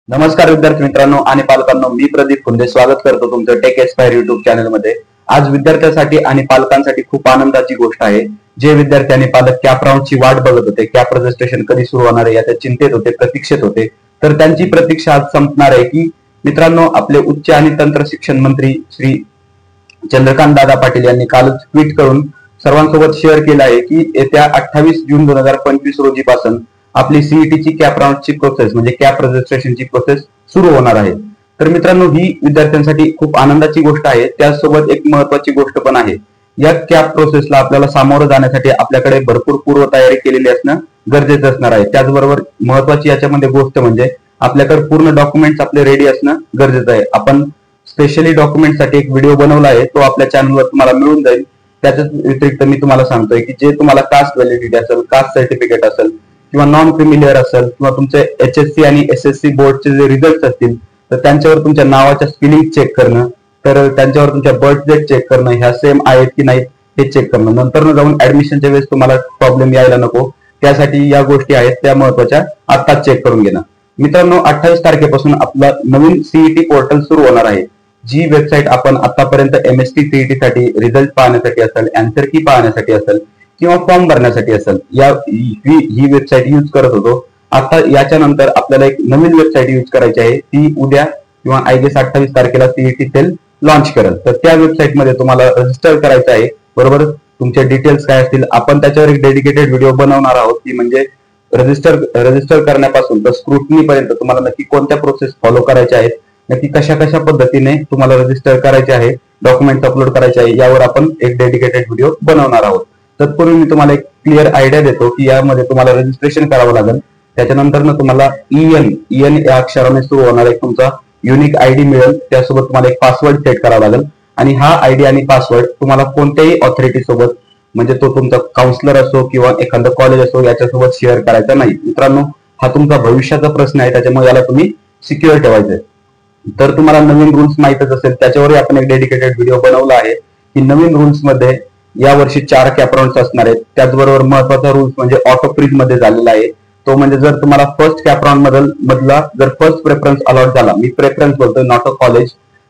नमस्कार विद्यार्थी मित्रांनो आणि पालकांनो, मी प्रदीप कुंदे स्वागत करतो तुमचं टेक एस्पायर युट्यूब चॅनलमध्ये। आज विद्यार्थ्यांसाठी आणि पालकांसाठी खूप आनंदाची गोष्ट आहे। जे विद्यार्थी आणि पालक कॅप राऊंडची वाट बघत होते, कॅप रजिस्ट्रेशन कधी सुरू होणार आहे याच्या चिंतेत होते, प्रतीक्षेत होते, तर त्यांची प्रतीक्षा आज संपणार आहे। की मित्रांनो, आपले उच्च आणि तंत्र शिक्षण मंत्री श्री चंद्रकांत दादा पाटील यांनी कालच ट्विट करून सर्वांसोबत शेअर केलं आहे की येत्या 28 जून 2025 रोजीपासून आपली सीईटीची कॅप राऊंडची प्रोसेस म्हणजे कॅप रजिस्ट्रेशनची प्रोसेस सुरू होणार आहे। तर मित्रांनो, ही विद्यार्थ्यांसाठी खूप आनंदाची गोष्ट आहे। त्याचसोबत एक महत्त्वाची गोष्ट पण आहे। या कॅप प्रोसेसला आपल्याला सामोरं जाण्यासाठी आपल्याकडे भरपूर पूर्वतयारी केलेली असणं गरजेचं असणार आहे। त्याचबरोबर महत्त्वाची याच्यामध्ये गोष्ट म्हणजे आपल्याकडे पूर्ण डॉक्युमेंट्स आपले रेडी असणं गरजेचं आहे। आपण स्पेशली डॉक्युमेंटसाठी एक व्हिडिओ बनवला आहे, तो आपल्या चॅनलवर तुम्हाला मिळून जाईल। त्याच्या व्यतिरिक्त मी तुम्हाला सांगतोय की जे तुम्हाला कास्ट व्हॅलिडिटी असेल, कास्ट सर्टिफिकेट असेल किंवा नॉन क्रिमिलियर असेल किंवा तुमचे HSC आणि SSC बोर्डचे जे रिझल्ट असतील तर त्यांच्यावर तुमच्या नावाच्या स्पेलिंग चेक करणं, तर त्यांच्यावर तुमच्या बर्थ डेट चेक करणं, ह्या सेम आहेत की नाही हे चेक करणं, नंतर जाऊन ऍडमिशनच्या वेळेस तुम्हाला प्रॉब्लेम यायला नको त्यासाठी या गोष्टी आहेत त्या महत्त्वाच्या आत्ताच चेक करून घेणं। मित्रांनो, 28 तारखेपासून आपला नवीन सीईटी पोर्टल सुरू होणार आहे। जी वेबसाईट आपण आतापर्यंत MST CET साठी रिझल्ट पाहण्यासाठी असेल, आन्सर की पाहण्यासाठी असेल किंवा फॉर्म भरण्यासाठी असेल, ही वेबसाईट यूज करत होतो। आता याच्यानंतर आपल्याला एक नवीन वेबसाईट यूज करायची आहे, ती उद्या किंवा आय गेस 28 तारखेला सीईटी सेल लॉन्च करेल। तर त्या वेबसाईटमध्ये तुम्हाला रजिस्टर करायचं आहे, बरोबर। तुमचे डिटेल्स काय असतील आपण त्याच्यावर एक डेडिकेटेड व्हिडिओ बनवणार आहोत, की म्हणजे रजिस्टर करण्यापासून तर स्क्रुटनी पर्यंत तुम्हाला नक्की कोणत्या प्रोसेस फॉलो करायच्या आहेत, नक्की कशा कशा पद्धतीने तुम्हाला रजिस्टर करायचे आहे, डॉक्युमेंट अपलोड करायचे आहे, यावर आपण एक डेडिकेटेड व्हिडिओ बनवणार आहोत। तत्पूर्वी मी तुम्हाला एक क्लिअर आयडिया देतो की यामध्ये तुम्हाला रजिस्ट्रेशन करावं लागेल। त्याच्यानंतर तुम्हाला EN या अक्षराने सुरू होणार एक तुमचा युनिक आयडी मिळेल, त्यासोबत तुम्हाला एक पासवर्ड सेट करावा लागेल आणि हा आयडी आणि पासवर्ड तुम्हाला कोणत्याही ऑथॉरिटी सोबत म्हणजे तो तुमचा काउन्सिलर असो किंवा एखादं कॉलेज असो याच्यासोबत शेअर करायचा नाही। मित्रांनो, हा तुमचा भविष्याचा प्रश्न आहे, त्याच्यामुळे याला तुम्ही सिक्युअर ठेवायचंय। तर तुम्हाला नवीन रूल्स माहितच असेल, त्याच्यावरही आपण एक डेडिकेटेड व्हिडिओ बनवला आहे की नवीन रूल्स मध्ये या वर्षी 4 कॅप राऊंड्स असणार आहेत। त्याचबरोबर महत्त्वाचा रूल्स म्हणजे ऑटो फ्रीज मध्ये झालेला आहे। तो म्हणजे जर तुम्हाला फर्स्ट कॅप राऊंड मधला जर फर्स्ट प्रेफरन्स अलॉट झाला, मी प्रेफरन्स बोलतोय नॉट अ कॉलेज,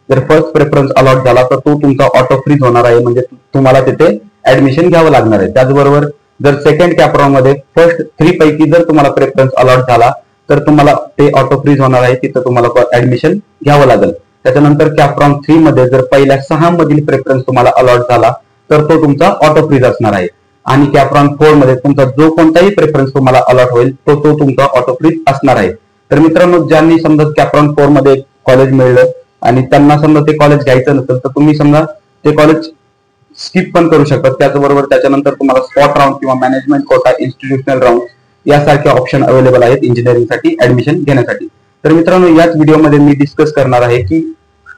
जर फर्स्ट प्रेफरन्स अलॉट झाला तर तो तुमचा ऑटो फ्रीज होणार आहे, म्हणजे तुम्हाला तिथे ऍडमिशन घ्यावं लागणार आहे। त्याचबरोबर जर सेकंड कॅप राऊंड मध्ये फर्स्ट 3 पैकी जर तुम्हाला प्रेफरन्स अलॉट झाला तर तुम्हाला ते ऑटो फ्रीज होणार आहे, तिथं तुम्हाला ऍडमिशन घ्यावं लागेल। त्याच्यानंतर कॅप राऊंड 3 मध्ये जर पहिल्या 6 मधील प्रेफरन्स तुम्हाला अलॉट झाला तर तो तुमचा ऑटो फ्रीज असणार आहे। आणि कॅप राऊंड 4 मध्ये तुमचा जो कोणताही प्रेफरन्स तुम्हाला अलॉट होईल तो तुमचा ऑटो फ्रीज असणार आहे। तर मित्रांनो, ज्यांनी समजा कॅप राऊंड 4 मध्ये कॉलेज मिळलं आणि त्यांना समजा ते कॉलेज घ्यायचं नसेल तर तुम्ही समजा ते कॉलेज स्किप पण करू शकता। त्याचबरोबर त्याच्यानंतर तुम्हाला स्पॉट राऊंड किंवा मॅनेजमेंट कोटा, इन्स्टिट्यूशनल राऊंड यासारखे ऑप्शन अवेलेबल आहेत इंजिनिअरिंग साठी ऍडमिशन घेण्यासाठी। तर मित्रांनो, याच व्हिडिओमध्ये मी डिस्कस करणार आहे की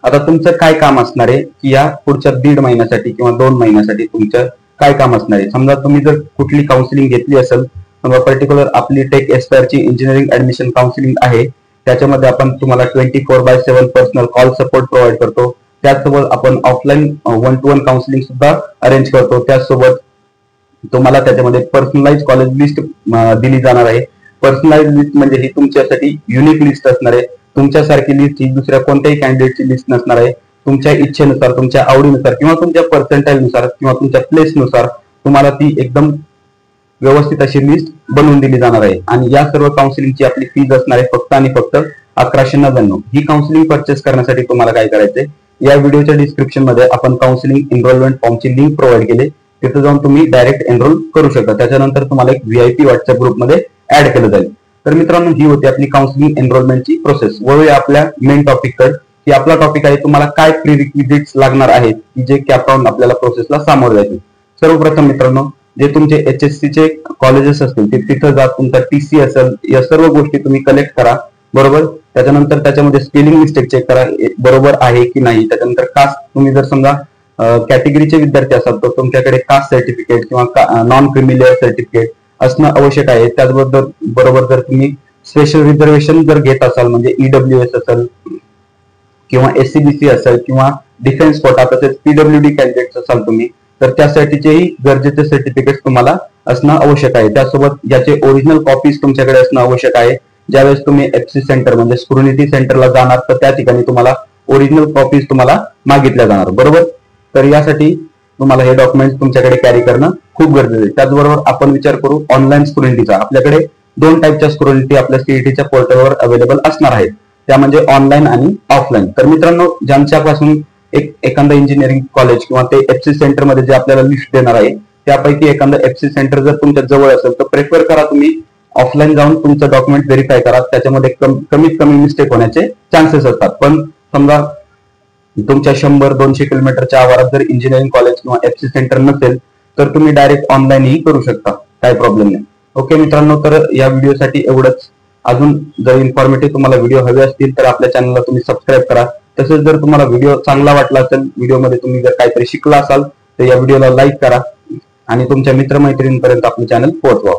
आता तुमचं काय काम असणार आहे, की या पुढच्या 1.5 महिन्यासाठी किंवा 2 महिन्यासाठी तुमचं काय काम असणार आहे। समजा तुम्ही जर कुठली काउन्सिलिंग घेतली असेल, समजा पर्टिक्युलर आपली टेक एस्पायरची इंजिनिअरिंग ऍडमिशन काउन्सिलिंग आहे, त्याच्यामध्ये आपण तुम्हाला 24/7 पर्सनल कॉल सपोर्ट प्रोव्हाइड करतो। त्याचसोबत आपण ऑफलाईन 1-to-1 काउन्सिलिंग सुद्धा अरेंज करतो। त्याचसोबत तुम्हाला त्याच्यामध्ये पर्सनलाइज कॉलेज लिस्ट दिली जाणार आहे। पर्सनलाइज लिस्ट म्हणजे ही तुमच्यासाठी युनिक लिस्ट असणार आहे। तुमच्यासारखी लिस्ट ही दुसऱ्या कोणत्याही कॅन्डिडेटची लिस्ट नसणार आहे। तुमच्या इच्छेनुसार, तुमच्या आवडीनुसार किंवा तुमच्या पर्सेंटाईलनुसार किंवा तुमच्या प्लेसनुसार तुम्हाला ती एकदम व्यवस्थित अशी लिस्ट बनवून दिली जाणार आहे। आणि या सर्व काउन्सिलिंगची आपली फीज असणार आहे फक्त आणि फक्त 1199। ही काउन्सिलिंग परचेस करण्यासाठी तुम्हाला काय करायचंय, या व्हिडिओच्या डिस्क्रिप्शन मध्ये आपण काउन्सिलिंग एनरोलमेंट फॉर्मची लिंक प्रोव्हाइड केली, तिथे जाऊन तुम्ही डायरेक्ट एनरोल करू शकता। त्याच्यानंतर तुम्हाला एक VIP व्हॉट्सअप ग्रुपमध्ये ऍड केलं जाईल। तर मित्रांनो, ही होती आपली काउन्सिलिंग एनरोलमेंटची प्रोसेस। वळूया आपल्या मेन टॉपिककडे, की आपला टॉपिक आहे तुम्हाला काय प्रीरिक्विजिट्स लागणार आहेत की जे कॅप राऊंड आपल्याला प्रोसेसला सामोरे जायचे। सर्वप्रथम मित्रांनो, जे तुमचे HSC चे कॉलेजेस असतील ते तिथं जा, तुमचा TC असेल, या सर्व गोष्टी तुम्ही कलेक्ट करा, बरोबर। त्याच्यानंतर त्याच्यामध्ये स्पेलिंग मिस्टेक चेक करा बरोबर आहे की नाही। त्याच्यानंतर कास्ट, तुम्ही जर समजा कॅटेगरीचे विद्यार्थी असाल तर तुमच्याकडे कास्ट सर्टिफिकेट किंवा नॉन क्रिमिलियर सर्टिफिकेट असणं आवश्यक आहे। त्याचबरोबर जर तुम्ही स्पेशल रिझर्वेशन जर घेत असाल म्हणजे EWS असेल किंवा SCBC असेल किंवा डिफेन्स कोटा तसेच PWD कॅन्डिडेट असाल तुम्ही, तर त्यासाठीचेही गरजेचे सर्टिफिकेट तुम्हाला असणं आवश्यक आहे। त्यासोबत याचे ओरिजिनल कॉपीज तुमच्याकडे असणं आवश्यक आहे। ज्यावेळेस तुम्ही एफसी सेंटर म्हणजे स्क्रुनिटी सेंटरला जाणार तर त्या ठिकाणी तुम्हाला ओरिजिनल कॉपीज तुम्हाला मागितल्या जाणार, बरोबर. तर यासाठी तुम्हाला हे डॉक्युमेंट तुमच्याकडे कॅरी करणं खूप गरजेचं आहे. त्याचबरोबर आपण विचार करू ऑनलाईन स्क्रुनिटीचा. आपल्याकडे 2 टाईपच्या स्क्रुनिटी आपल्या सीईटीच्या पोर्टलवर अवेलेबल असणार आहेत, त्या म्हणजे ऑनलाईन आणि ऑफलाईन. तर मित्रांनो, ज्यांच्यापासून एखादं इंजिनिअरिंग कॉलेज किंवा ते एफसी सेंटर मध्ये जे आपल्याला लिस्ट देणार आहे त्यापैकी एखादं एफसी सेंटर जर तुमच्या जवळ असेल तर प्रेफर करा तुम्ही ऑफलाईन जाऊन तुमचं डॉक्युमेंट व्हेरीफाय करा. त्याच्यामध्ये कमीत कमी मिस्टेक होण्याचे चान्सेस असतात. पण समजा तुमच्या 100-200 किलोमीटरच्या आवारात जर इंजिनिअरिंग कॉलेज किंवा एफसी सेंटर नसेल तर तुम्ही डायरेक्ट ऑनलाईनही करू शकता, काही प्रॉब्लेम नाही. ओके मित्रांनो, तर या व्हिडिओसाठी एवढंच. अजून जर इन्फॉर्मेटिव्ह तुम्हाला व्हिडिओ हवे असतील तर आपल्या चॅनलला तुम्ही सबस्क्राईब करा. तसेच जर तुम्हाला व्हिडिओ चांगला वाटला असेल, व्हिडिओमध्ये तुम्ही जर काहीतरी शिकला असाल तर या व्हिडिओला लाईक करा आणि तुमच्या मित्रमैत्रिणींपर्यंत आपलं चॅनल पोहोचवा.